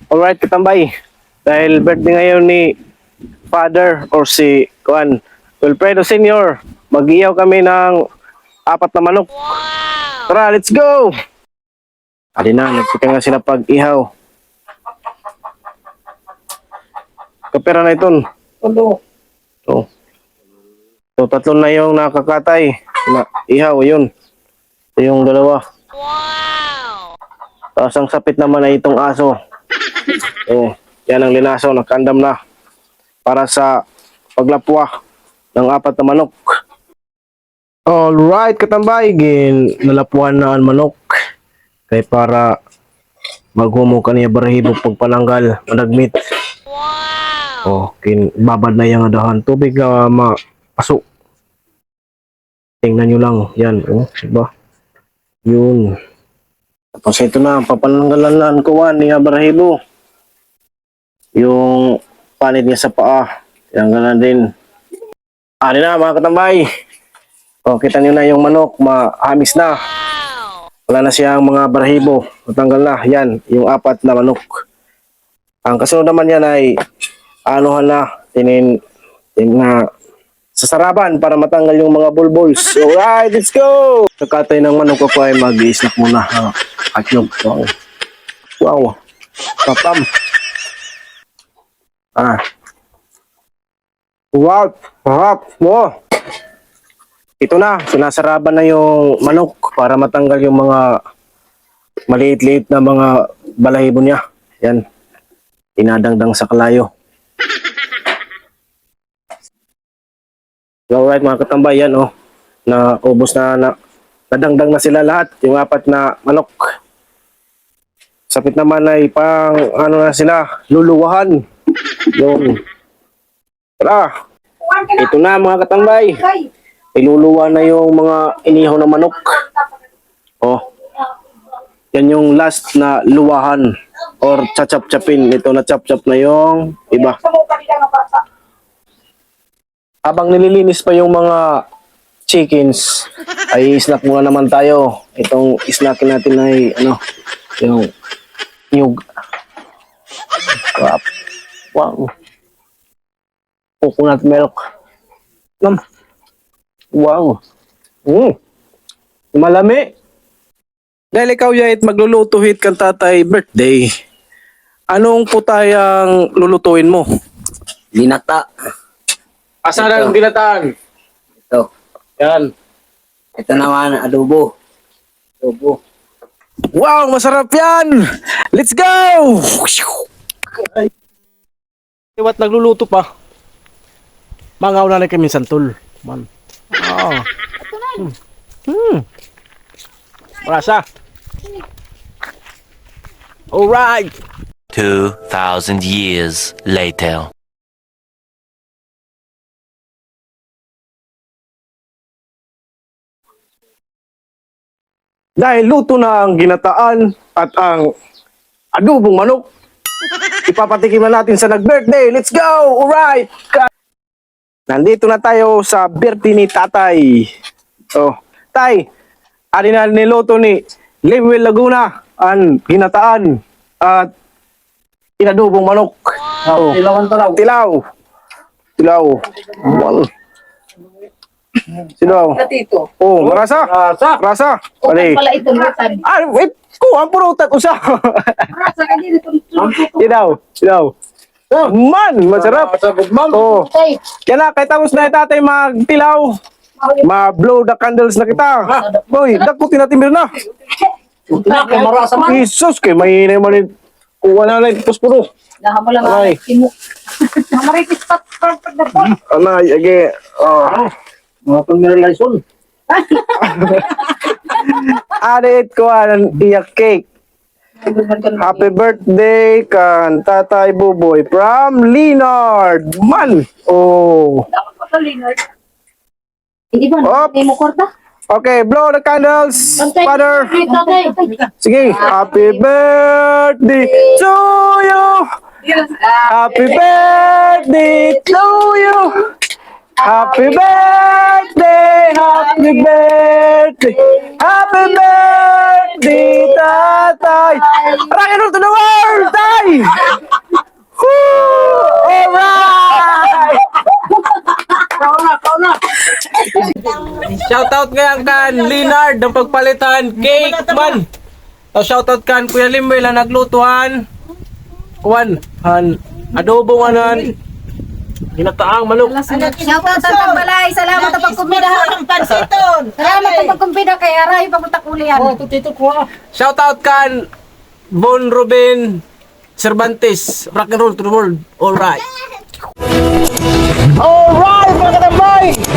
Alright, katambay. Dahil birthday ngayon ni Father or si Juan Wilfredo Senior, mag-iyaw kami ng 4 na manok. Tara, let's go! Adi na, nagpika nga sila pag-ihaw. Kapera na ito. Tulo. So, 3 na yung nakakatay. Ihaw, yun. Ito yung 2. Tapos ang sapit naman ay itong aso. Yan ang linaso, nakandam na. Para sa paglapwa ng 4 na manok. Alright, katambay. Nalapuan na ang manok. Kaya para maghumo ka niya barahibo pagpananggal, managmit. Babad na yung adahan. Tubig na mapaso. Tingnan nyo lang. Yan, diba? Yun. Tapos ito na, papananggalan ko niya barahibo. Yung panit niya sa paa. Yan ganun din. Ano na mga katambay. Kita nyo na yung manok, maamis na. Wala na siyang mga barahibo. Matanggal na. Yan, yung 4 na manok. Ang kasunod naman yan ay anuhan na, na sasaraban para matanggal yung mga bulbuls. Alright, let's go! Nagkatay ng manok ako ay mag-i-snack muna. Akyog. Wow. Papam. Wow. Wow. Ito na, sinasaraban na yung manok para matanggal yung mga maliit-liit na mga balahibo niya. Yan. Tinadangdang sa kalayo. Alright mga katambay, yan naubos na, nadangdang na sila lahat, yung 4 na manok. Sapit naman ay pang na sila, luluwahan. Yung tara, ito na mga katambay. Iluluwa na yung mga inihaw na manok. Yan yung last na luwahan or chachap-chapin. Ito na chap-chap na yung iba. Habang nililinis pa yung mga chickens, ay snack muna naman tayo. Itong snackin natin ay yung nyug. Wow. Coconut milk. Wow. Malami. Dahil ikaw yait magluluto hit kang tatay birthday. Anong putayang lulutuin mo? Linata. Asan ang ginataan? Ito. Yan. Ito naman, adobo. Adobo. Wow, masarap yan! Let's go! Iwat nagluluto pa. Mangaw na kami santol. Man. Rasa. Alright. 2,000 years later. Dahil luto na ang ginataan at ang adobong manok, ipapatikim na natin sa nag-birthday. Let's go! Alright! Nandito na tayo sa birthday ni tatay. Tay, ari na niluto ni Lemuel Laguna ang ginataan at inadobong manok. Tilawan talaw. Tilaw. Wow. Sino? Katito. Rasa. Okay pala ito. Wait. Ang purutat usa. Rasa ka dito. Sino? Man, masarap. Kaya na, kahit tapos na tatay magtilaw. Ma-blow the candles na kita. Boy, dako tinatimir na. Jesus, kay may naman kuha na lang ito puro. Dahan mo lang Ay. Timo. Maritis pat. Anay, age. Mga pang-realizon. Arit ko ang iyak cake. Happy birthday kan Tatay Buboy from Leonard. Man. Dapat pa sa Leonard. Hindi ba? Hindi mo korta? Okay, blow the candles, Father. Sige, happy birthday to you. Happy birthday to you. Happy birthday, happy birthday, happy birthday, Tatay. Rock and roll to the world, Tay! Shoutout ngayon kan Leonard ng pagpalitan cake man. O shoutout kan Kuya Limbay lang naglutuan. Kuan adobo anan. Ginataang manok. Shoutout sa Tagbalay. Salamat sa pagkumpida. Salamat sa pagkumpida kay Aray pagkutakulian. Shoutout kan Bon Ruben Cervantes. Rock and roll to the world. Alright. Alright mga katambay.